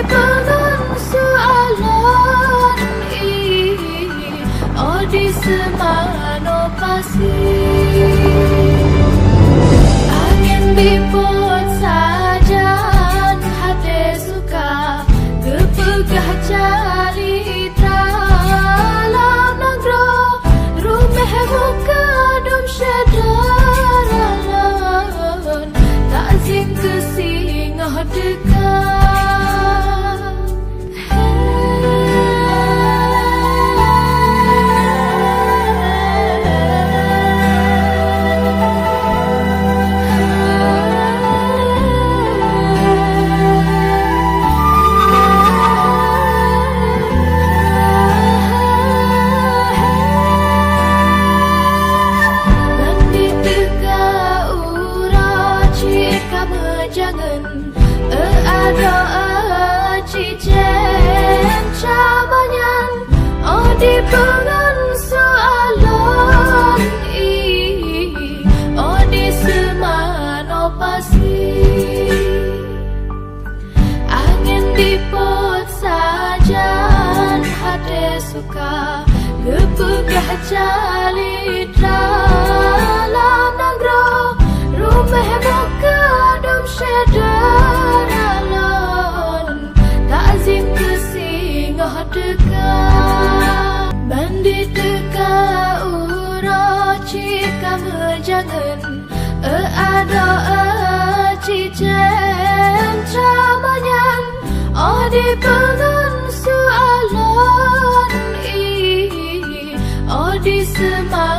pengen soalan di semano pasir angin dipot sajan hati suka kepegah calitra lam nagro rumah muka dom syedaralan tak zing kesingah dekat. Di pengen soalan di semano pasir angin dipot sajan hati suka kepegah calitra lam nagro rumah muka dom syedaralan tak zing kesingah dekat. Bandit teka uro cika mejangan ada cicen camanyan di pengen soalan di semua